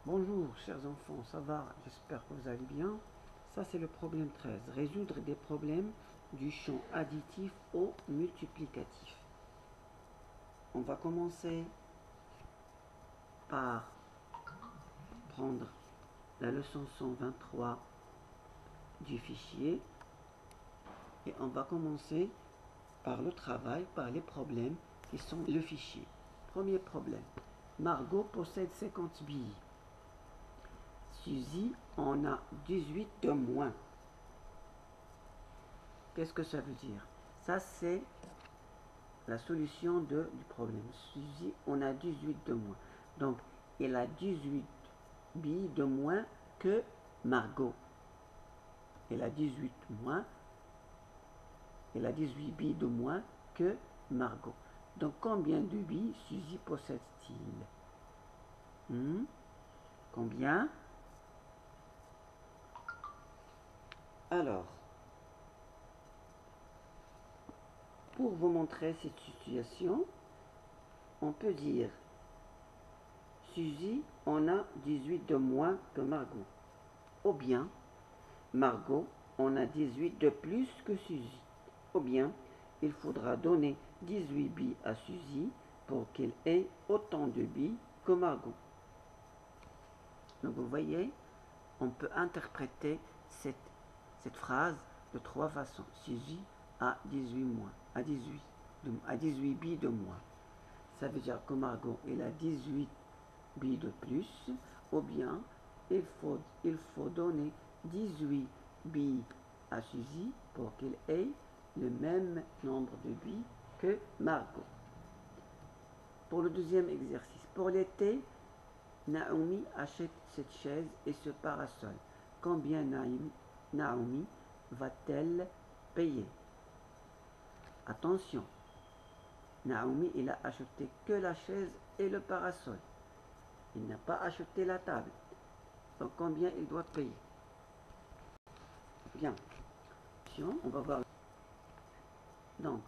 Bonjour chers enfants, ça va? J'espère que vous allez bien. Ça c'est le problème 13. Résoudre des problèmes du champ additif au multiplicatif. On va commencer par prendre la leçon 123 du fichier et on va commencer par le travail, par les problèmes qui sont le fichier. Premier problème. Margot possède 50 billes. Suzy en a 18 de moins. Qu'est-ce que ça veut dire? Ça, c'est la solution du problème. Suzy, on a 18 de moins. Donc, elle a 18 billes de moins que Margot. Elle a 18 moins. Elle a 18 billes de moins que Margot. Donc, combien de billes Suzy possède-t-il? Combien? Alors, pour vous montrer cette situation, on peut dire Suzy en a 18 de moins que Margot. Ou bien, Margot en a 18 de plus que Suzy. Ou bien, il faudra donner 18 billes à Suzy pour qu'elle ait autant de billes que Margot. Donc vous voyez, on peut interpréter cette phrase de trois façons. Suzy a 18 moins, a 18 billes de moins. Ça veut dire que Margot, elle a 18 billes de plus, ou bien il faut donner 18 billes à Suzy pour qu'elle ait le même nombre de billes que Margot. Pour le deuxième exercice, pour l'été, Naomi achète cette chaise et ce parasol. Combien Naomi va-t-elle payer? Attention, Naomi, il a acheté que la chaise et le parasol. Il n'a pas acheté la table. Donc combien il doit payer? Bien. On va voir. Donc,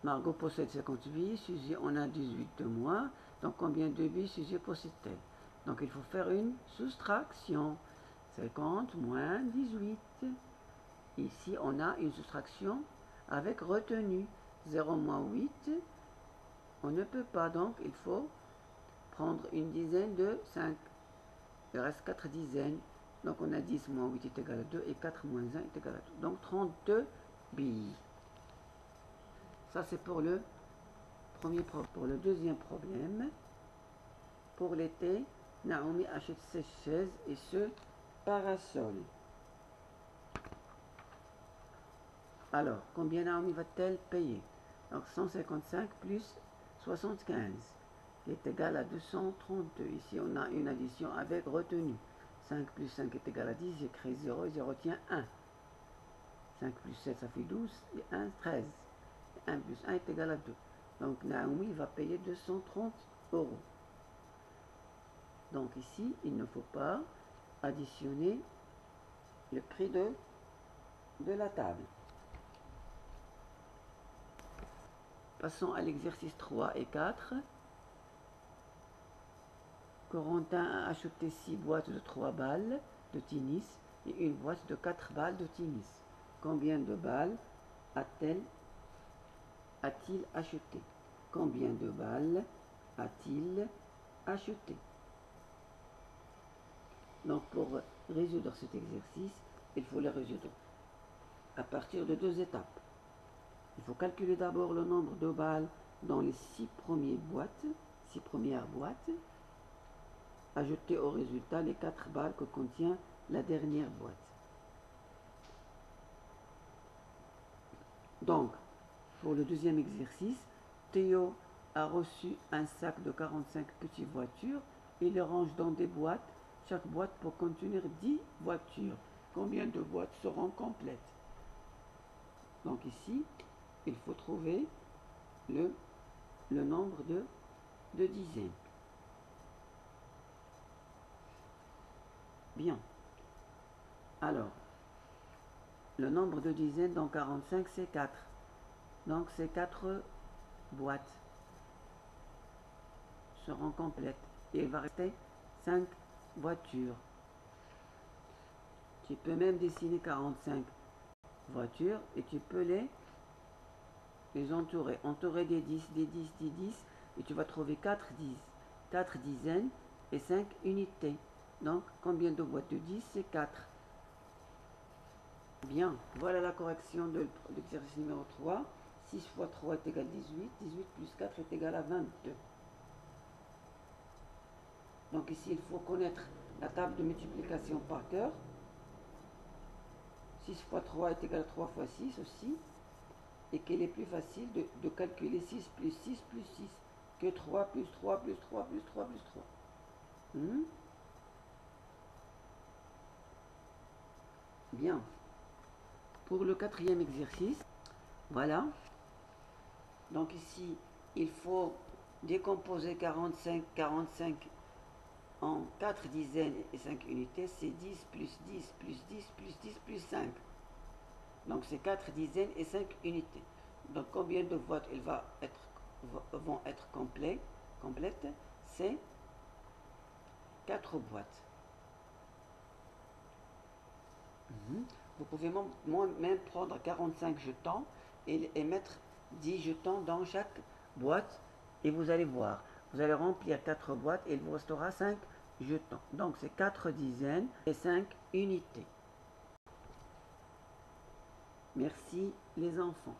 Margot possède 50 billes, Suzy en a 18 de moins. Donc combien de billes Suzy possède-t-elle? Donc il faut faire une soustraction. 50 moins 18. Ici, on a une soustraction avec retenue. 0 moins 8, on ne peut pas. Donc il faut prendre une dizaine de 5. Il reste 4 dizaines. Donc on a 10 moins 8 est égal à 2 et 4 moins 1 est égal à 2. Donc 32 billes. Ça c'est pour le premier problème. Pour le deuxième problème, pour l'été, Naomi achète ses chaises et ce parasol. Alors, combien Naomi va-t-elle payer? Donc 155 plus 75 qui est égal à 232. Ici on a une addition avec retenue. 5 plus 5 est égal à 10, j'écris 0 et je retiens 1. 5 plus 7 ça fait 12 et 1 13. 1 plus 1 est égal à 2. Donc Naomi va payer 230 €. Donc ici il ne faut pas additionner le prix de la table. Passons à l'exercice 3 et 4. Corentin a acheté 6 boîtes de 3 balles de tennis et une boîte de 4 balles de tennis. Combien de balles a-t-il acheté? Combien de balles a-t-il acheté? Donc pour résoudre cet exercice, il faut le résoudre à partir de deux étapes. Il faut calculer d'abord le nombre de balles dans les 6 premières boîtes, ajouter au résultat les 4 balles que contient la dernière boîte. Donc, pour le deuxième exercice, Théo a reçu un sac de 45 petites voitures et les range dans des boîtes, chaque boîte pour contenir 10 voitures. Combien de boîtes seront complètes? Donc ici, il faut trouver le nombre de dizaines. Bien. Alors, le nombre de dizaines dans 45, c'est 4. Donc, ces 4 boîtes seront complètes. et il va rester 5 voitures. Tu peux même dessiner 45 voitures et tu peux les entourer. Entourer des 10, des 10, des 10 et tu vas trouver 4 10, 4 dizaines et 5 unités. Donc, combien de boîtes de 10? C'est 4. Bien, voilà la correction de l'exercice numéro 3. 6 fois 3 est égal à 18. 18 plus 4 est égal à 22. Donc ici, il faut connaître la table de multiplication par cœur. 6 fois 3 est égal à 3 fois 6 aussi. Et qu'il est plus facile de calculer 6 plus 6 plus 6 que 3 plus 3 plus 3 plus 3 plus 3. Bien. Pour le quatrième exercice, voilà. Donc ici, il faut décomposer 45 en 4 dizaines et 5 unités. C'est 10 plus 10 plus 10 plus 10 plus 5. Donc c'est 4 dizaines et 5 unités. Donc combien de boîtes vont être complètes? C'est 4 boîtes. Vous pouvez même prendre 45 jetons et mettre 10 jetons dans chaque boîte et vous allez voir. Vous allez remplir 4 boîtes et il vous restera 5 jetons. Donc c'est 4 dizaines et 5 unités. Merci les enfants.